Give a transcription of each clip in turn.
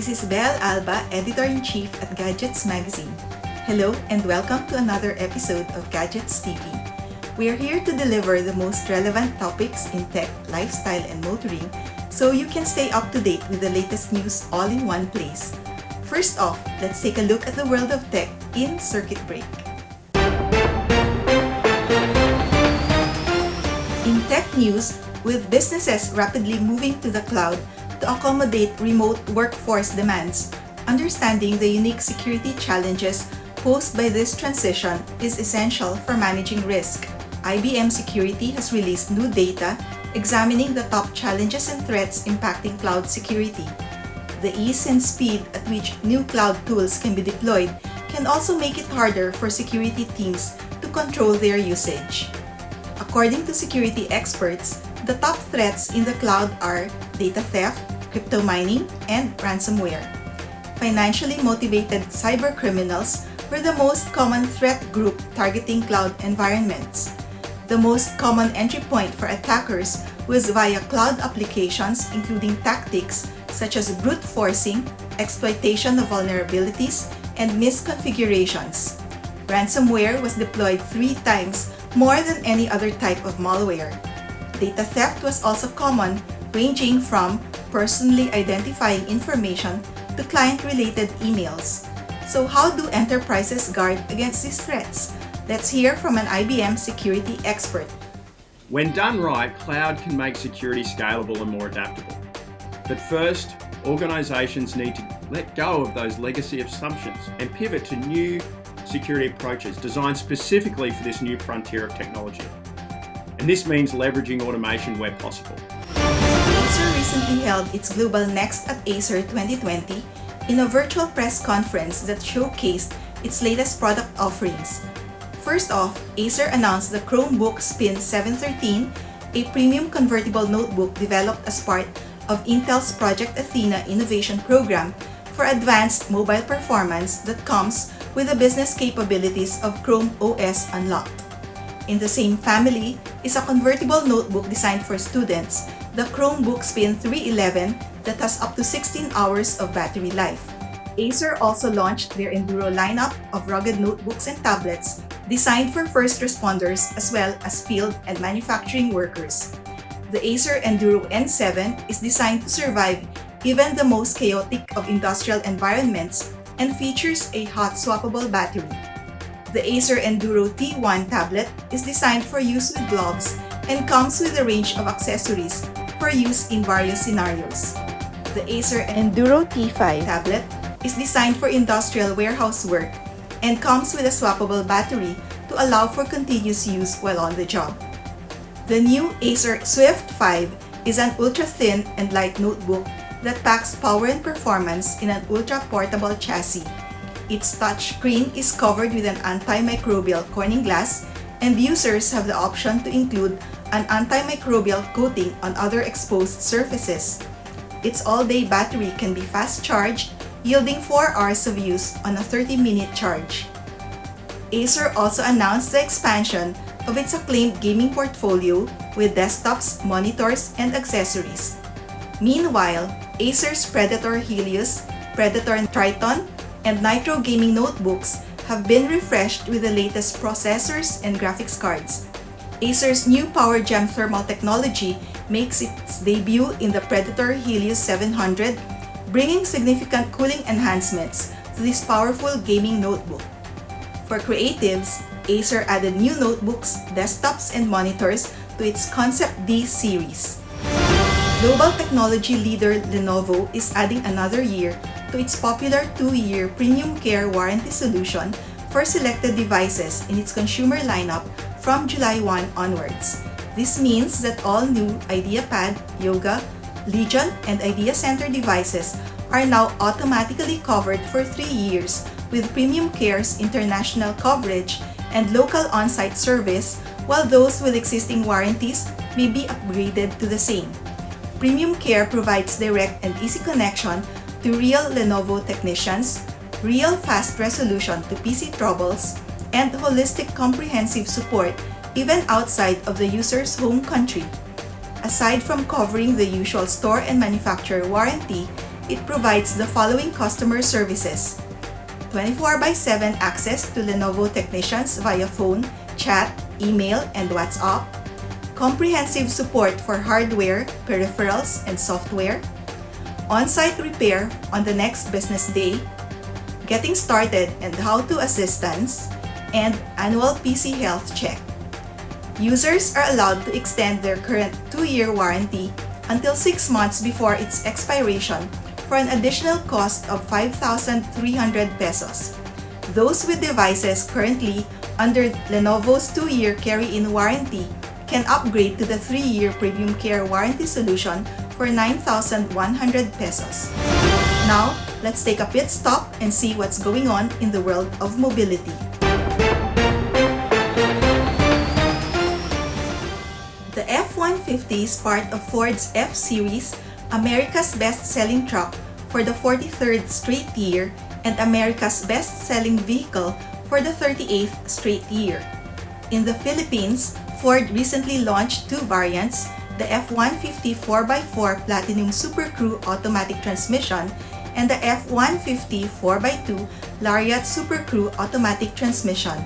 This is Belle Alba, Editor-in-Chief at Gadgets Magazine. Hello and welcome to another episode of Gadgets TV. We are here to deliver the most relevant topics in tech, lifestyle, and motoring so you can stay up to date with the latest news all in one place. First off, let's take a look at the world of tech in Circuit Break. In tech news, with businesses rapidly moving to the cloud to accommodate remote workforce demands, understanding the unique security challenges posed by this transition is essential for managing risk. IBM Security has released new data examining the top challenges and threats impacting cloud security. The ease and speed at which new cloud tools can be deployed can also make it harder for security teams to control their usage. According to security experts, the top threats in the cloud are data theft, crypto mining, and ransomware. Financially motivated cybercriminals were the most common threat group targeting cloud environments. The most common entry point for attackers was via cloud applications, including tactics such as brute forcing, exploitation of vulnerabilities, and misconfigurations. Ransomware was deployed 3 times more than any other type of malware. Data theft was also common, ranging from personally identifying information to client-related emails. So how do enterprises guard against these threats? Let's hear from an IBM security expert. When done right, cloud can make security scalable and more adaptable. But first, organizations need to let go of those legacy assumptions and pivot to new security approaches designed specifically for this new frontier of technology. And this means leveraging automation where possible. Acer recently held its Global Next at Acer 2020 in a virtual press conference that showcased its latest product offerings. First off, Acer announced the Chromebook Spin 713, a premium convertible notebook developed as part of Intel's Project Athena innovation program for advanced mobile performance that comes with the business capabilities of Chrome OS Unlocked. In the same family is a convertible notebook designed for students, the Chromebook Spin 311 that has up to 16 hours of battery life. Acer also launched their Enduro lineup of rugged notebooks and tablets designed for first responders as well as field and manufacturing workers. The Acer Enduro N7 is designed to survive even the most chaotic of industrial environments and features a hot swappable battery. The Acer Enduro T1 tablet is designed for use with gloves and comes with a range of accessories for use in various scenarios. The Acer Enduro T5 tablet is designed for industrial warehouse work and comes with a swappable battery to allow for continuous use while on the job. The new Acer Swift 5 is an ultra-thin and light notebook that packs power and performance in an ultra-portable chassis. Its touchscreen is covered with an antimicrobial Corning glass, and users have the option to include an antimicrobial coating on other exposed surfaces. Its all-day battery can be fast-charged, yielding 4 hours of use on a 30-minute charge. Acer also announced the expansion of its acclaimed gaming portfolio with desktops, monitors, and accessories. Meanwhile, Acer's Predator Helios, Predator Triton, and Nitro gaming notebooks have been refreshed with the latest processors and graphics cards. Acer's new PowerGem thermal technology makes its debut in the Predator Helios 700, bringing significant cooling enhancements to this powerful gaming notebook. For creatives, Acer added new notebooks, desktops, and monitors to its Concept D series. Global technology leader Lenovo is adding another year to its popular 2-year premium care warranty solution for selected devices in its consumer lineup from July 1 onwards. This means that all new IdeaPad, Yoga, Legion, and Idea Center devices are now automatically covered for 3 years with Premium Care's international coverage and local on-site service, while those with existing warranties may be upgraded to the same. Premium Care provides direct and easy connection to real Lenovo technicians, real fast resolution to PC troubles, and holistic comprehensive support even outside of the user's home country. Aside from covering the usual store and manufacturer warranty, it provides the following customer services: 24/7 access to Lenovo technicians via phone, chat, email, and WhatsApp, comprehensive support for hardware, peripherals, and software, on-site repair on the next business day, getting started and how-to assistance, and annual PC health check. Users are allowed to extend their current 2-year warranty until 6 months before its expiration for an additional cost of 5,300 pesos. Those with devices currently under Lenovo's 2-year carry-in warranty can upgrade to the 3-year Premium Care warranty solution for 9,100 pesos. Now, let's take a pit stop and see what's going on in the world of mobility. The F-150 is part of Ford's F-Series, America's best-selling truck for the 43rd straight year and America's best-selling vehicle for the 38th straight year. In the Philippines, Ford recently launched 2 variants, the F-150 4x4 Platinum Super Crew automatic transmission and the F-150 4x2 Lariat Super Crew automatic transmission.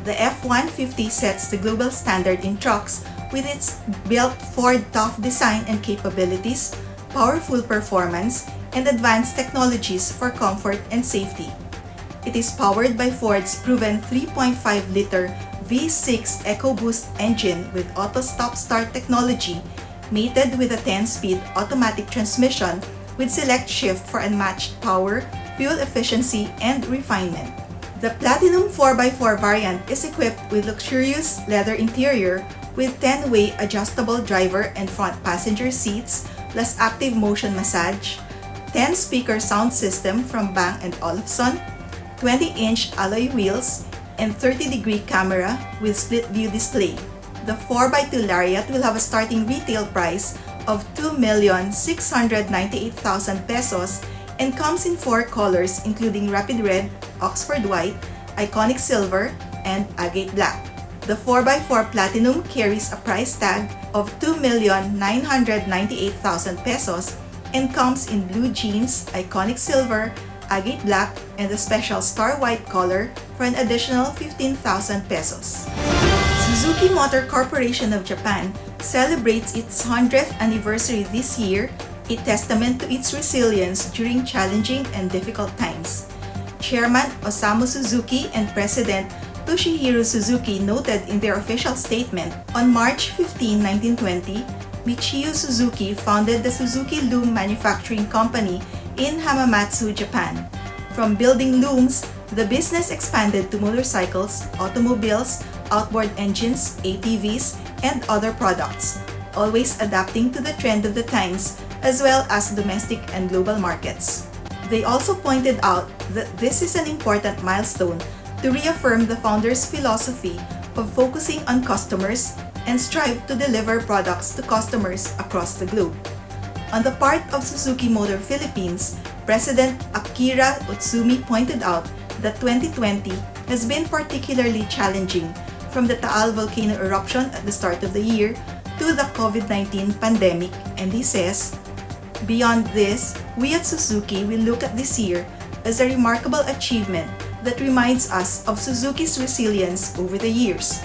The F-150 sets the global standard in trucks with its built Ford tough design and capabilities, powerful performance, and advanced technologies for comfort and safety. It is powered by Ford's proven 3.5-liter V6 EcoBoost engine with auto stop-start technology, mated with a 10-speed automatic transmission with select shift for unmatched power, fuel efficiency, and refinement. The Platinum 4x4 variant is equipped with luxurious leather interior with 10-way adjustable driver and front passenger seats, plus active motion massage, 10-speaker sound system from Bang & Olufsen, 20-inch alloy wheels, and 30-degree camera with split-view display. The 4x2 Lariat will have a starting retail price of 2,698,000 pesos and comes in 4 colors including Rapid Red, Oxford White, Iconic Silver, and Agate Black. The 4x4 Platinum carries a price tag of 2,998,000 pesos and comes in blue jeans, Iconic Silver, Agate Black, and the special Star White color for an additional 15,000 pesos. Suzuki Motor Corporation of Japan celebrates its 100th anniversary this year, a testament to its resilience during challenging and difficult times. Chairman Osamu Suzuki and President Toshihiro Suzuki noted in their official statement, on March 15, 1920, Michio Suzuki founded the Suzuki Loom Manufacturing Company in Hamamatsu, Japan. From building looms, the business expanded to motorcycles, automobiles, outboard engines, ATVs, and other products, always adapting to the trend of the times as well as domestic and global markets. They also pointed out that this is an important milestone to reaffirm the founder's philosophy of focusing on customers and strive to deliver products to customers across the globe. On the part of Suzuki Motor Philippines, President Akira Utsumi pointed out that 2020 has been particularly challenging, from the Taal volcano eruption at the start of the year to the COVID-19 pandemic, and he says, "Beyond this, we at Suzuki will look at this year as a remarkable achievement that reminds us of Suzuki's resilience over the years.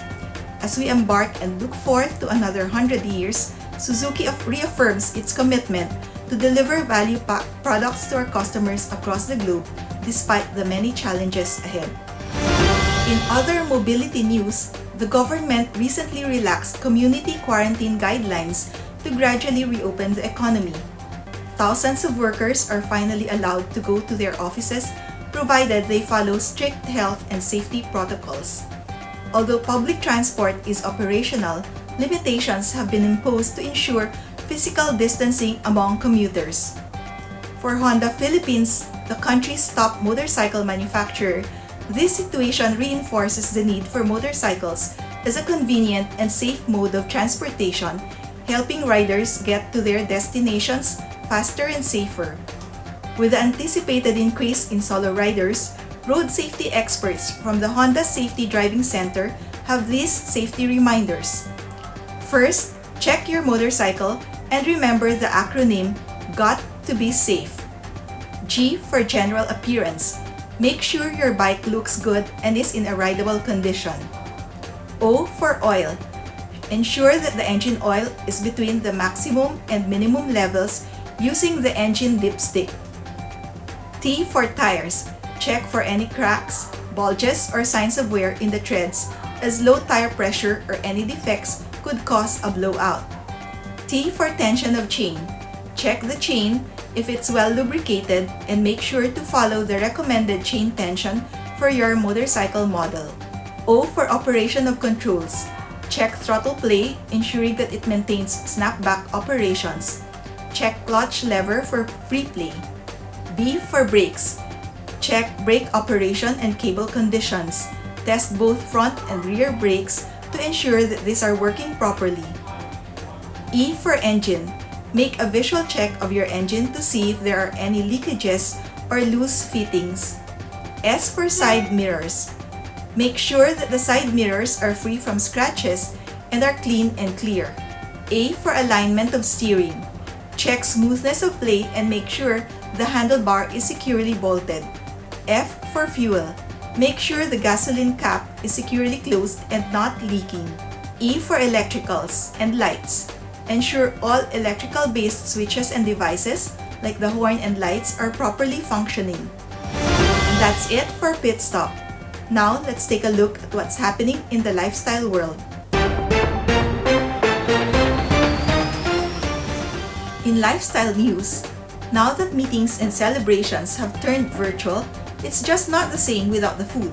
As we embark and look forth to another 100 years, Suzuki reaffirms its commitment to deliver value-packed products to our customers across the globe despite the many challenges ahead." In other mobility news, the government recently relaxed community quarantine guidelines to gradually reopen the economy. Thousands of workers are finally allowed to go to their offices provided they follow strict health and safety protocols. Although public transport is operational, limitations have been imposed to ensure physical distancing among commuters. For Honda Philippines, the country's top motorcycle manufacturer, this situation reinforces the need for motorcycles as a convenient and safe mode of transportation, helping riders get to their destinations faster and safer. With the anticipated increase in solo riders, road safety experts from the Honda Safety Driving Center have these safety reminders. First, check your motorcycle and remember the acronym GOT to be safe. G for general appearance. Make sure your bike looks good and is in a rideable condition. O for oil. Ensure that the engine oil is between the maximum and minimum levels using the engine dipstick. T for tires. Check for any cracks, bulges, or signs of wear in the treads, as low tire pressure or any defects could cause a blowout. T for tension of chain. Check the chain if it's well lubricated and make sure to follow the recommended chain tension for your motorcycle model. O for operation of controls. Check throttle play, ensuring that it maintains snapback operations. Check clutch lever for free play. B for brakes. Check brake operation and cable conditions. Test both front and rear brakes to ensure that these are working properly. E for engine. Make a visual check of your engine to see if there are any leakages or loose fittings. S for side mirrors. Make sure that the side mirrors are free from scratches and are clean and clear. A for alignment of steering. Check smoothness of play and make sure the handlebar is securely bolted. F for fuel. Make sure the gasoline cap is securely closed and not leaking. E for electricals and lights. Ensure all electrical-based switches and devices, like the horn and lights, are properly functioning. And that's it for Pit Stop. Now, let's take a look at what's happening in the lifestyle world. In lifestyle news, now that meetings and celebrations have turned virtual, it's just not the same without the food.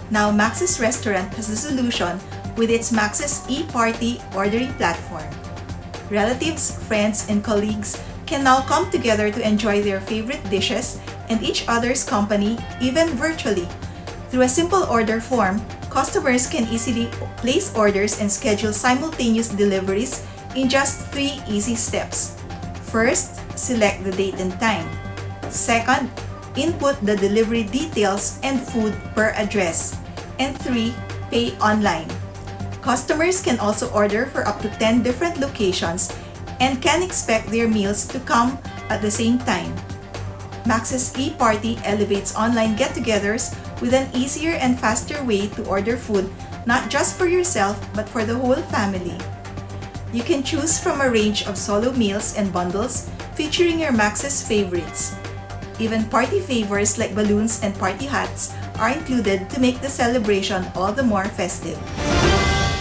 Now, Max's Restaurant has a solution with its Max's e-party ordering platform. Relatives, friends, and colleagues can now come together to enjoy their favorite dishes and each other's company, even virtually. Through a simple order form, customers can easily place orders and schedule simultaneous deliveries in just 3 easy steps. First, select the date and time. Second, input the delivery details and food per address. And 3, pay online. Customers can also order for up to 10 different locations and can expect their meals to come at the same time. Max's e-party elevates online get-togethers with an easier and faster way to order food, not just for yourself but for the whole family. You can choose from a range of solo meals and bundles featuring your Max's favorites. Even party favors like balloons and party hats are included to make the celebration all the more festive.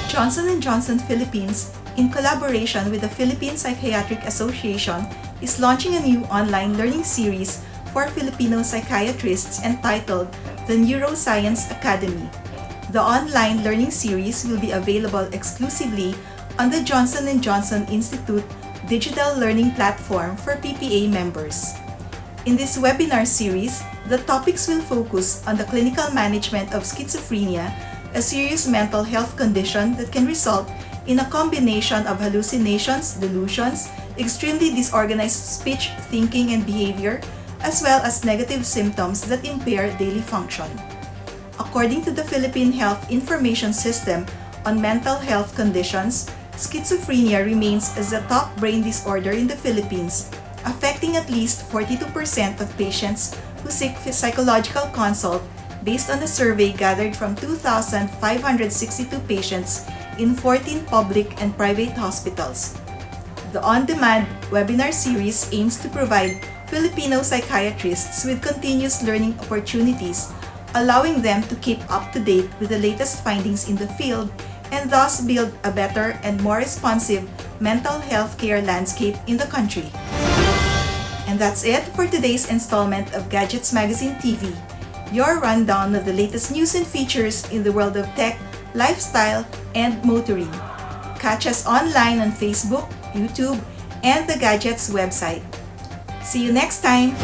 Johnson & Johnson Philippines, in collaboration with the Philippine Psychiatric Association, is launching a new online learning series for Filipino psychiatrists entitled the Neuroscience Academy. The online learning series will be available exclusively on the Johnson & Johnson Institute digital learning platform for PPA members. In this webinar series, the topics will focus on the clinical management of schizophrenia, a serious mental health condition that can result in a combination of hallucinations, delusions, extremely disorganized speech, thinking, and behavior, as well as negative symptoms that impair daily function. According to the Philippine Health Information System on mental health conditions, schizophrenia remains as the top brain disorder in the Philippines, affecting at least 42% of patients who seek psychological consult based on a survey gathered from 2,562 patients in 14 public and private hospitals. The on-demand webinar series aims to provide Filipino psychiatrists with continuous learning opportunities, allowing them to keep up to date with the latest findings in the field and thus build a better and more responsive mental health care landscape in the country. And that's it for today's installment of Gadgets Magazine TV, your rundown of the latest news and features in the world of tech, lifestyle, and motoring. Catch us online on Facebook, YouTube, and the Gadgets website. See you next time!